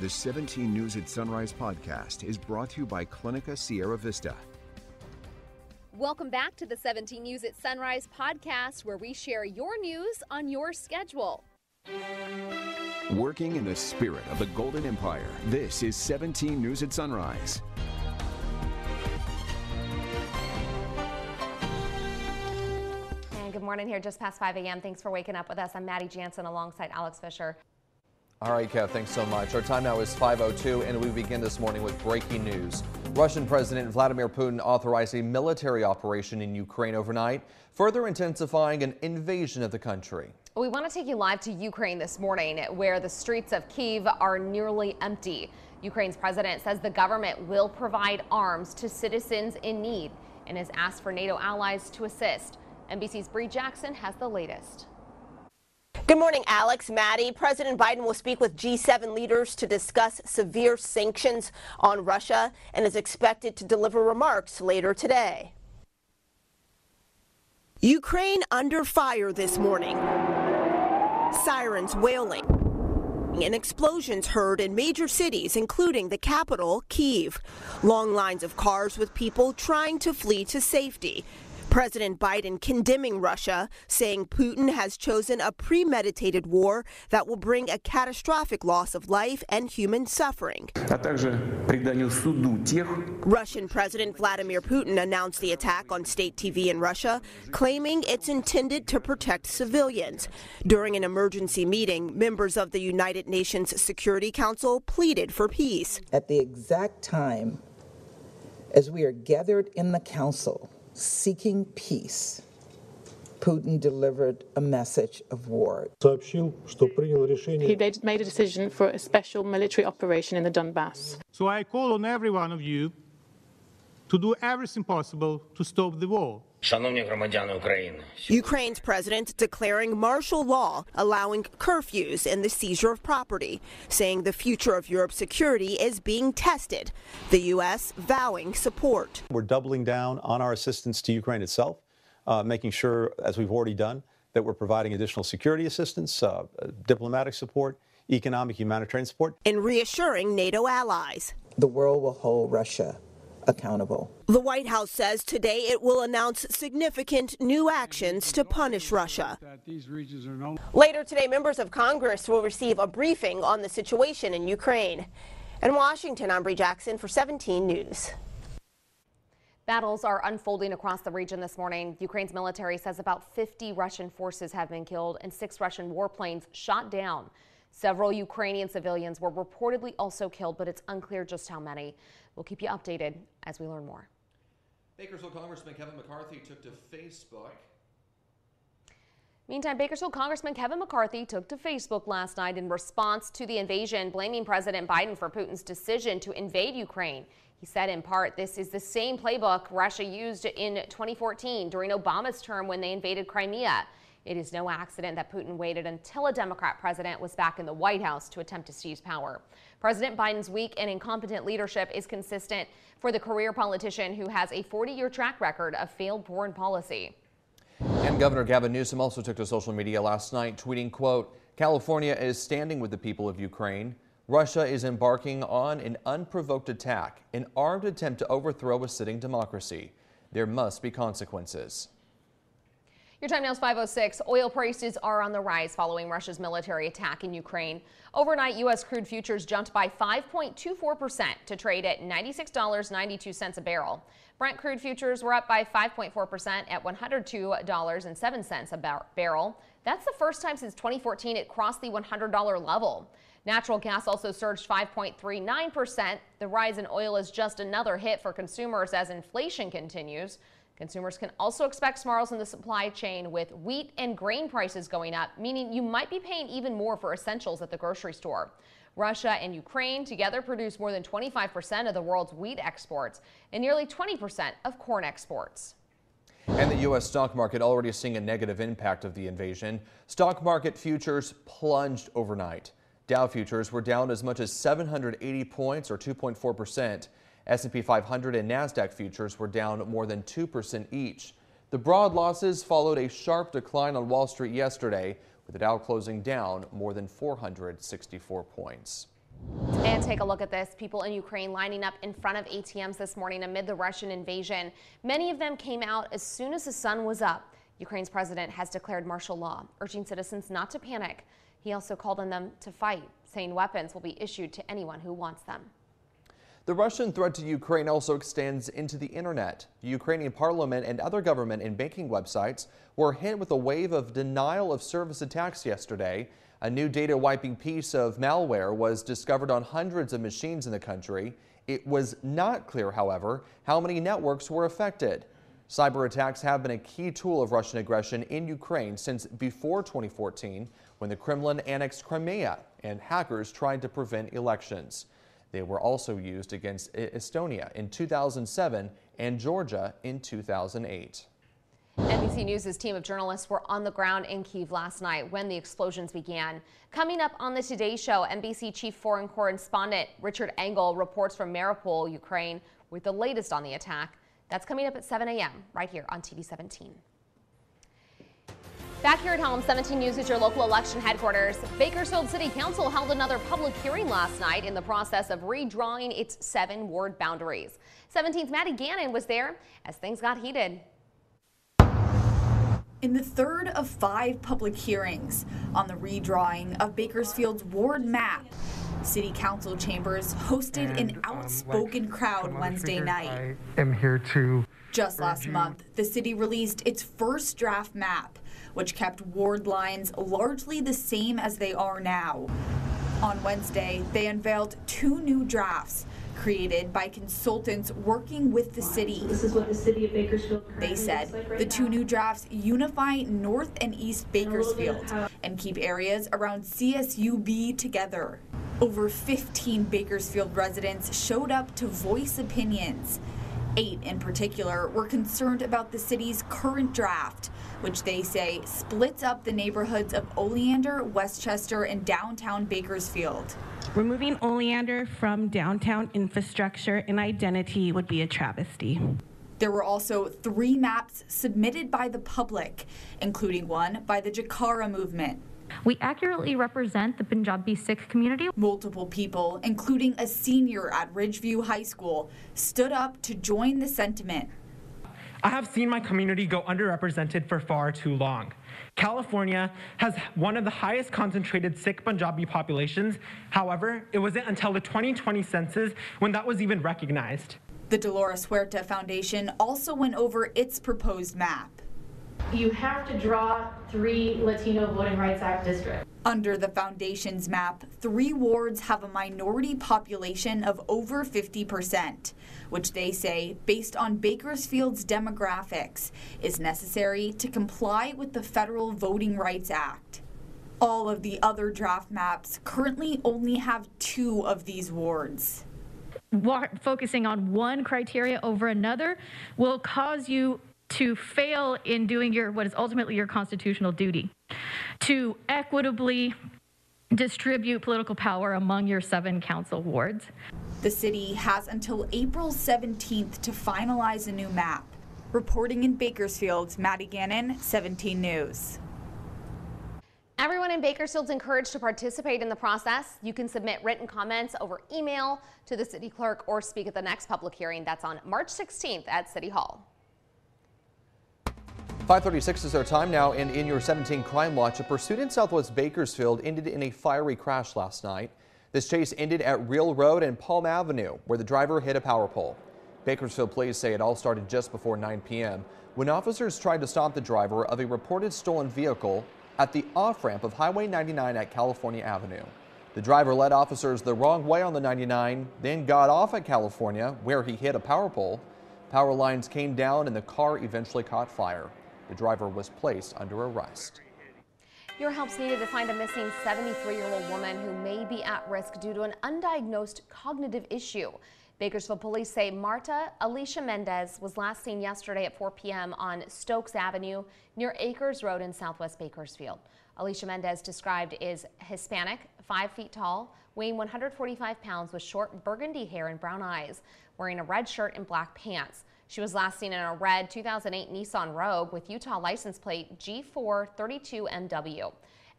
The 17 News at Sunrise podcast is brought to you by Clinica Sierra Vista. Welcome back to the 17 News at Sunrise podcast, where we share your news on your schedule. Working in the spirit of the Golden Empire, this is 17 News at Sunrise. And good morning here, just past 5 a.m. Thanks for waking up with us. I'm Maddie Jansen alongside Alex Fisher. All right, Kev, thanks so much. Our time now is 5:02, and we begin this morning with breaking news. Russian President Vladimir Putin authorized a military operation in Ukraine overnight, further intensifying an invasion of the country. We want to take you live to Ukraine this morning, where the streets of Kyiv are nearly empty. Ukraine's president says the government will provide arms to citizens in need and has asked for NATO allies to assist. NBC's Bree Jackson has the latest. Good morning, Alex, Maddie. President Biden will speak with G7 leaders to discuss severe sanctions on Russia and is expected to deliver remarks later today. Ukraine under fire this morning. Sirens wailing and explosions heard in major cities, including the capital, Kyiv. Long lines of cars with people trying to flee to safety. President Biden condemning Russia, saying Putin has chosen a premeditated war that will bring a catastrophic loss of life and human suffering. Russian President Vladimir Putin announced the attack on state TV in Russia, claiming it's intended to protect civilians. During an emergency meeting, members of the United Nations Security Council pleaded for peace. At the exact time as we are gathered in the council, seeking peace, Putin delivered a message of war. He made a decision for a special military operation in the Donbass. So I call on every one of you to do everything possible to stop the war. Ukraine's president declaring martial law, allowing curfews and the seizure of property, saying the future of Europe's security is being tested. The U.S. vowing support. We're doubling down on our assistance to Ukraine itself, making sure, as we've already done, that we're providing additional security assistance, diplomatic support, economic, humanitarian support. And reassuring NATO allies. The world will hold Russia accountable. The White House says today it will announce significant new actions to punish Russia. Later today, members of Congress will receive a briefing on the situation in Ukraine. In Washington, I'm Bree Jackson for 17 News. Battles are unfolding across the region this morning. Ukraine's military says about 50 Russian forces have been killed and 6 Russian warplanes shot down. Several Ukrainian civilians were reportedly also killed, but it's unclear just how many. We'll keep you updated as we learn more. Bakersfield Congressman Kevin McCarthy took to Facebook. Meantime, Bakersfield Congressman Kevin McCarthy took to Facebook last night in response to the invasion, blaming President Biden for Putin's decision to invade Ukraine. He said in part, this is the same playbook Russia used in 2014 during Obama's term when they invaded Crimea. It is no accident that Putin waited until a Democrat president was back in the White House to attempt to seize power. President Biden's weak and incompetent leadership is consistent for the career politician who has a 40-year track record of failed foreign policy. And Governor Gavin Newsom also took to social media last night, tweeting, quote, California is standing with the people of Ukraine. Russia is embarking on an unprovoked attack, an armed attempt to overthrow a sitting democracy. There must be consequences. Your time now is 5:06. Oil prices are on the rise following Russia's military attack in Ukraine. Overnight, U.S. crude futures jumped by 5.24% to trade at $96.92 a barrel. Brent crude futures were up by 5.4% at $102.07 a barrel. That's the first time since 2014 it crossed the $100 level. Natural gas also surged 5.39%. The rise in oil is just another hit for consumers as inflation continues. Consumers can also expect snarls in the supply chain with wheat and grain prices going up, meaning you might be paying even more for essentials at the grocery store. Russia and Ukraine together produce more than 25% of the world's wheat exports and nearly 20% of corn exports. And the U.S. stock market already seeing a negative impact of the invasion. Stock market futures plunged overnight. Dow futures were down as much as 780 points or 2.4%. S&P 500 and NASDAQ futures were down more than 2% each. The broad losses followed a sharp decline on Wall Street yesterday, with the Dow closing down more than 464 points. And take a look at this. People in Ukraine lining up in front of ATMs this morning amid the Russian invasion. Many of them came out as soon as the sun was up. Ukraine's president has declared martial law, urging citizens not to panic. He also called on them to fight, saying weapons will be issued to anyone who wants them. The Russian threat to Ukraine also extends into the internet. The Ukrainian parliament and other government and banking websites were hit with a wave of denial of service attacks yesterday. A new data wiping piece of malware was discovered on hundreds of machines in the country. It was not clear, however, how many networks were affected. Cyber attacks have been a key tool of Russian aggression in Ukraine since before 2014, when the Kremlin annexed Crimea and hackers tried to prevent elections. They were also used against Estonia in 2007 and Georgia in 2008. NBC News' team of journalists were on the ground in Kyiv last night when the explosions began. Coming up on the Today Show, NBC chief foreign correspondent Richard Engel reports from Mariupol, Ukraine, with the latest on the attack. That's coming up at 7 a.m. right here on TV 17. Back here at home, 17 News is your local election headquarters. Bakersfield City Council held another public hearing last night in the process of redrawing its 7 ward boundaries. 17's Maddie Gannon was there as things got heated. In the third of 5 public hearings on the redrawing of Bakersfield's ward map, City Council chambers hosted an outspoken crowd Wednesday night. I am here to Just last month, the city released its first draft map, which kept ward lines largely the same as they are now. On Wednesday, they unveiled 2 new drafts created by consultants working with the city. This is what the city of Bakersfield They said looks like right the now. 2 new drafts unify North and East Bakersfield and keep areas around CSUB together. Over 15 Bakersfield residents showed up to voice opinions. 8 in particular were concerned about the city's current draft, which they say splits up the neighborhoods of Oleander, Westchester, and downtown Bakersfield. Removing Oleander from downtown infrastructure and identity would be a travesty. There were also 3 maps submitted by the public, including one by the Jakara movement. We accurately represent the Punjabi Sikh community. Multiple people, including a senior at Ridgeview High School, stood up to join the sentiment. I have seen my community go underrepresented for far too long. California has one of the highest concentrated Sikh Punjabi populations. However, it wasn't until the 2020 census when that was even recognized. The Dolores Huerta Foundation also went over its proposed map. You have to draw 3 Latino Voting Rights Act districts. Under the foundation's map, 3 wards have a minority population of over 50%, which they say, based on Bakersfield's demographics, is necessary to comply with the Federal Voting Rights Act. All of the other draft maps currently only have 2 of these wards. Focusing on one criteria over another will cause you to fail in doing what is ultimately your constitutional duty, to equitably distribute political power among your 7 council wards. The city has until April 17th to finalize a new map. Reporting in Bakersfield, Maddie Gannon, 17 News. Everyone in Bakersfield is encouraged to participate in the process. You can submit written comments over email to the city clerk or speak at the next public hearing. That's on March 16th at City Hall. 5:36 is our time now, and in your 17 Crime Watch, a pursuit in Southwest Bakersfield ended in a fiery crash last night. This chase ended at Real Road and Palm Avenue, where the driver hit a power pole. Bakersfield police say it all started just before 9 p.m. when officers tried to stop the driver of a reported stolen vehicle at the off-ramp of Highway 99 at California Avenue. The driver led officers the wrong way on the 99, then got off at California, where he hit a power pole. Power lines came down and the car eventually caught fire. The driver was placed under arrest. Your help's needed to find a missing 73-year-old woman who may be at risk due to an undiagnosed cognitive issue. Bakersfield police say Marta Alicia Mendez was last seen yesterday at 4 p.m. on Stokes Avenue near Acres Road in Southwest Bakersfield. Alicia Mendez, described is Hispanic, 5 feet tall, weighing 145 pounds with short burgundy hair and brown eyes, wearing a red shirt and black pants. She was last seen in a red 2008 Nissan Rogue with Utah license plate G432MW.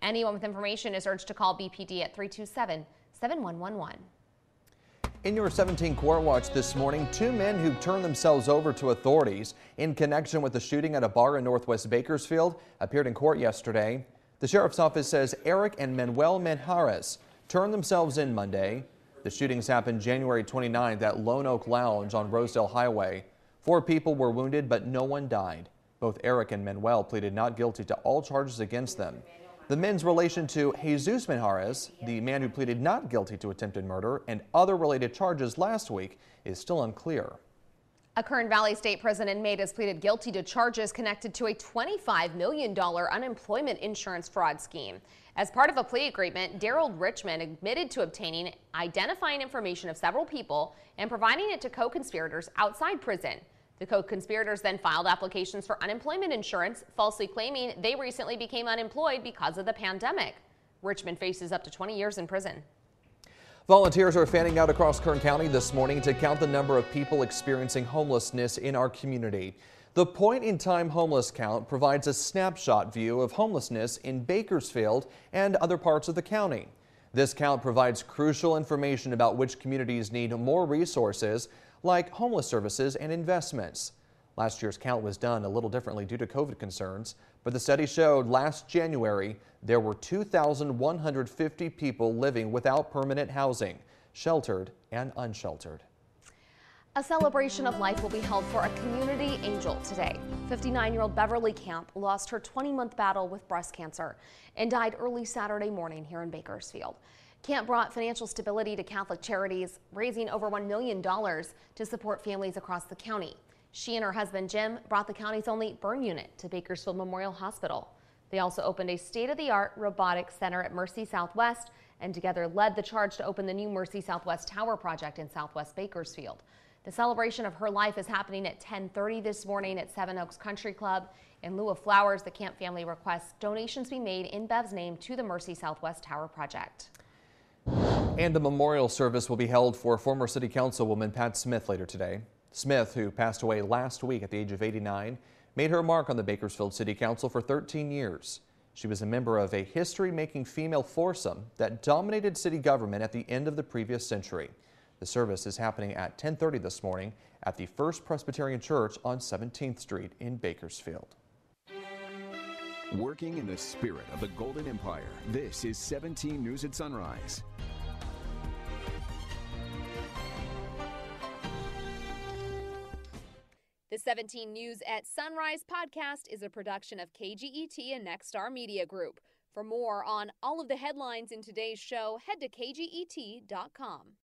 Anyone with information is urged to call BPD at 327-7111. In your 17 Court Watch this morning, 2 men who turned themselves over to authorities in connection with the shooting at a bar in Northwest Bakersfield appeared in court yesterday. The sheriff's office says Eric and Manuel Manjarres turned themselves in Monday. The shootings happened January 29th at Lone Oak Lounge on Rosedale Highway. 4 people were wounded, but no one died. Both Eric and Manuel pleaded not guilty to all charges against them. The men's relation to Jesus Manjarres, the man who pleaded not guilty to attempted murder and other related charges last week, is still unclear. A Kern Valley State prison inmate has pleaded guilty to charges connected to a $25 million unemployment insurance fraud scheme. As part of a plea agreement, Daryl Richmond admitted to obtaining identifying information of several people and providing it to co-conspirators outside prison. The co-conspirators then filed applications for unemployment insurance, falsely claiming they recently became unemployed because of the pandemic. Richmond faces up to 20 years in prison. Volunteers are fanning out across Kern County this morning to count the number of people experiencing homelessness in our community. The point-in-time homeless count provides a snapshot view of homelessness in Bakersfield and other parts of the county. This count provides crucial information about which communities need more resources, like homeless services and investments. Last year's count was done a little differently due to COVID concerns, but the study showed last January there were 2,150 people living without permanent housing, sheltered and unsheltered. A celebration of life will be held for a community angel today. 59-year-old Beverly Camp lost her 20-month battle with breast cancer and died early Saturday morning here in Bakersfield. Camp brought financial stability to Catholic Charities, raising over $1 million to support families across the county. She and her husband Jim brought the county's only burn unit to Bakersfield Memorial Hospital. They also opened a state-of-the-art robotics center at Mercy Southwest and together led the charge to open the new Mercy Southwest Tower project in Southwest Bakersfield. The celebration of her life is happening at 10:30 this morning at Seven Oaks Country Club. In lieu of flowers, the Camp family requests donations be made in Bev's name to the Mercy Southwest Tower project. And a memorial service will be held for former City Councilwoman Pat Smith later today. Smith, who passed away last week at the age of 89, made her mark on the Bakersfield City Council for 13 years. She was a member of a history-making female foursome that dominated city government at the end of the previous century. The service is happening at 10:30 this morning at the First Presbyterian Church on 17th Street in Bakersfield. Working in the spirit of the Golden Empire, this is 17 News at Sunrise. The 17 News at Sunrise podcast is a production of KGET and Nexstar Media Group. For more on all of the headlines in today's show, head to kget.com.